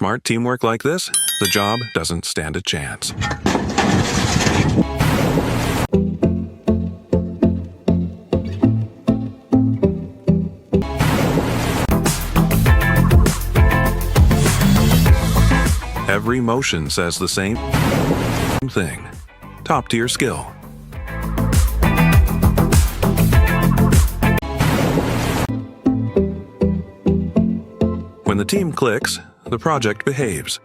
smart teamwork like this, the job doesn't stand a chance. Every motion says the same thing. Top-tier skill. When the team clicks, the project behaves.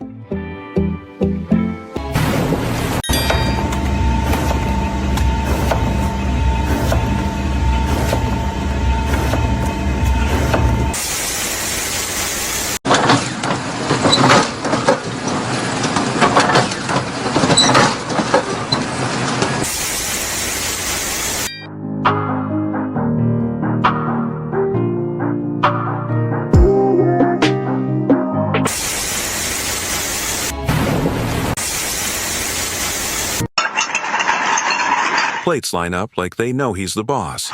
Plates line up like they know he's the boss.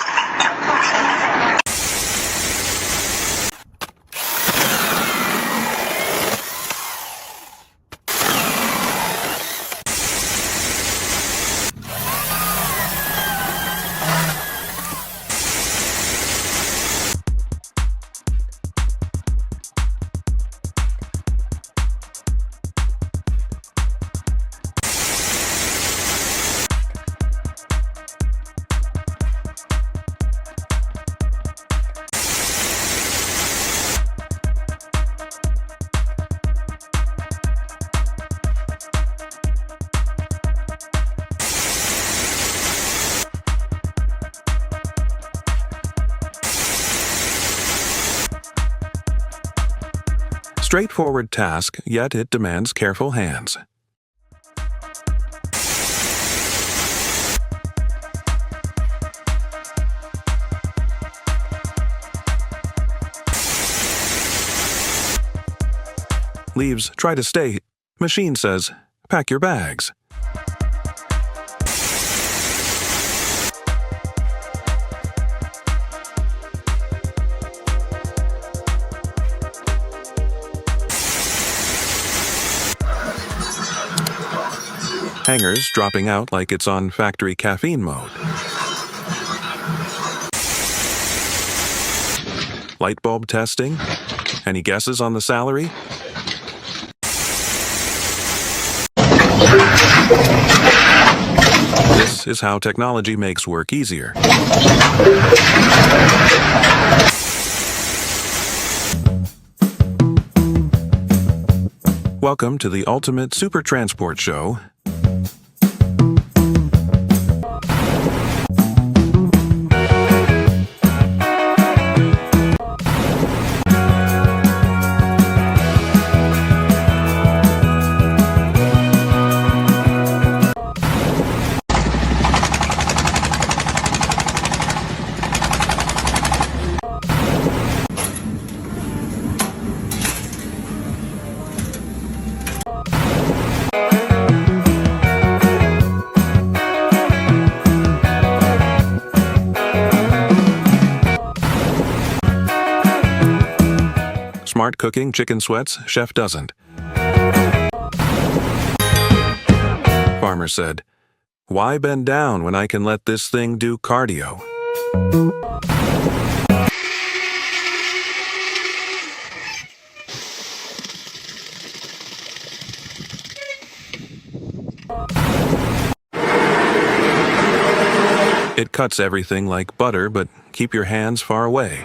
Straightforward task, yet it demands careful hands. Leaves try to stay. Machine says, pack your bags. Hangers dropping out like it's on factory caffeine mode. Light bulb testing. Any guesses on the salary? This is how technology makes work easier. Welcome to the Ultimate Super Transport Show. Smart cooking chicken sweats, chef doesn't. Farmer said, "Why bend down when I can let this thing do cardio?" It cuts everything like butter, but keep your hands far away.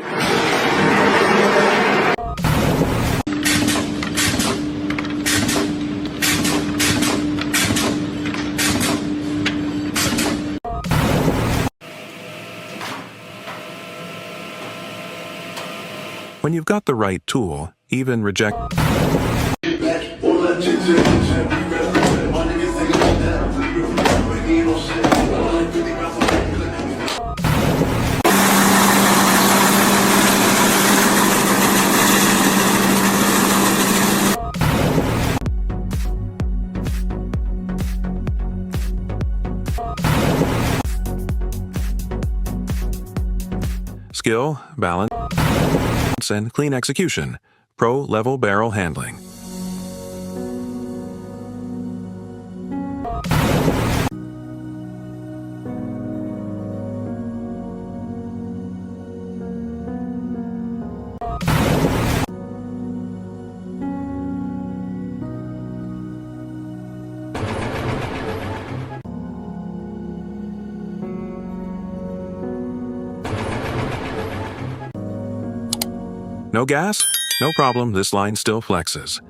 When you've got the right tool, even reject... Skill, balance, and clean execution. Pro-level barrel handling. No gas? No problem, this line still flexes.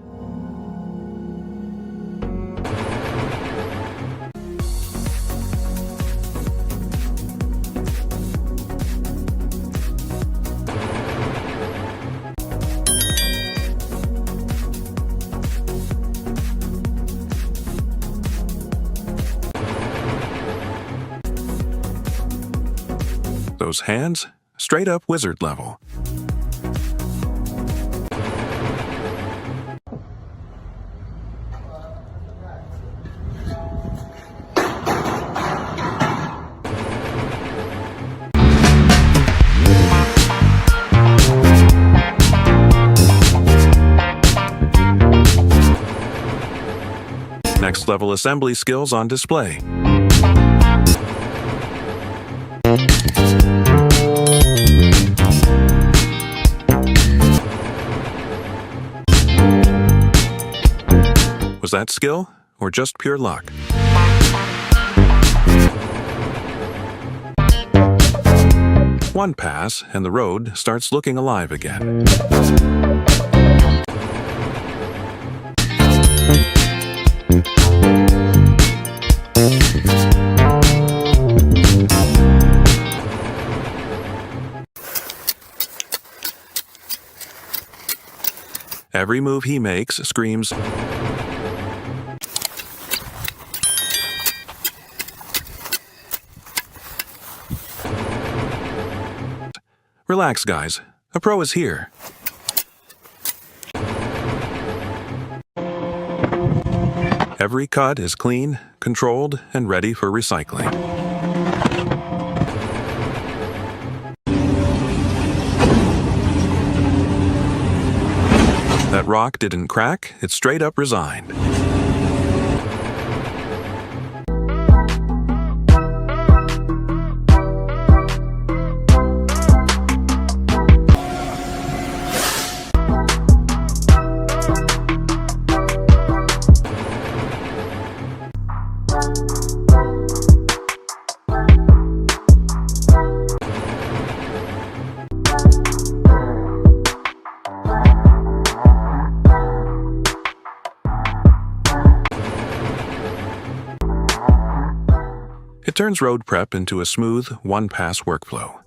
Those hands, straight up wizard level. Next level assembly skills on display. Was that skill, or just pure luck? One pass, and the road starts looking alive again. Every move he makes screams, "Relax, guys. A pro is here." Every cut is clean, controlled, and ready for recycling. That rock didn't crack, it straight up resigned. It turns road prep into a smooth, one-pass workflow.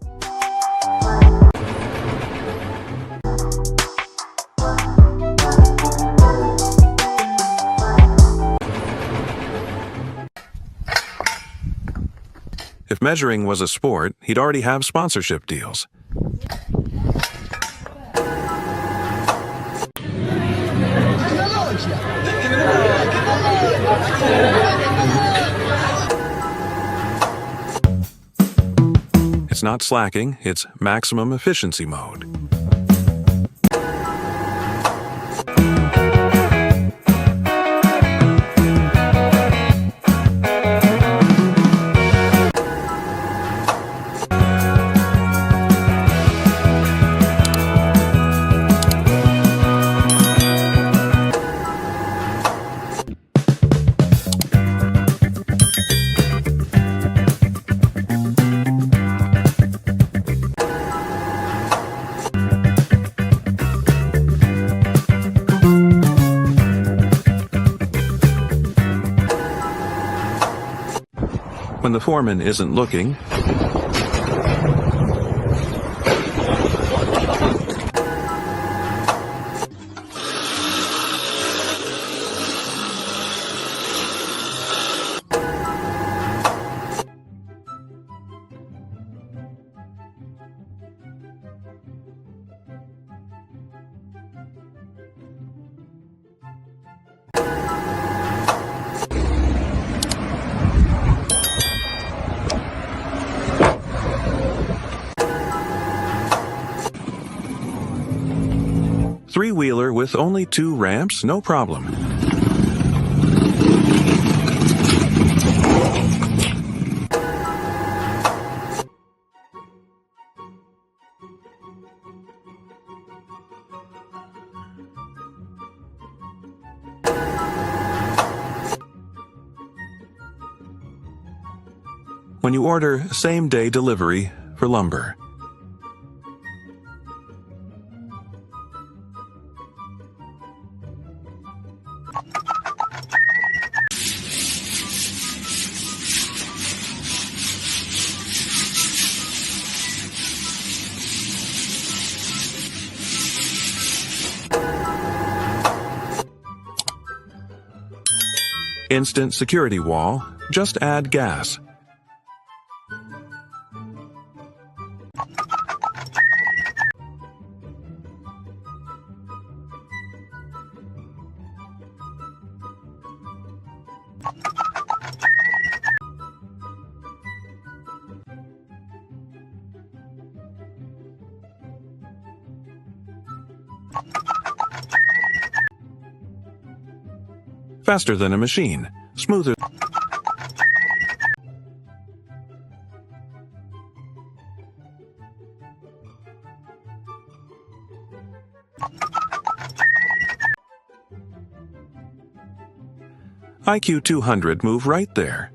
If measuring was a sport, he'd already have sponsorship deals. It's not slacking, it's maximum efficiency mode. When the foreman isn't looking, three-wheeler with only 2 ramps, no problem. When you order same-day delivery for lumber. Instant security wall. Just add gas. Faster than a machine. Smoother. IQ 200 move right there.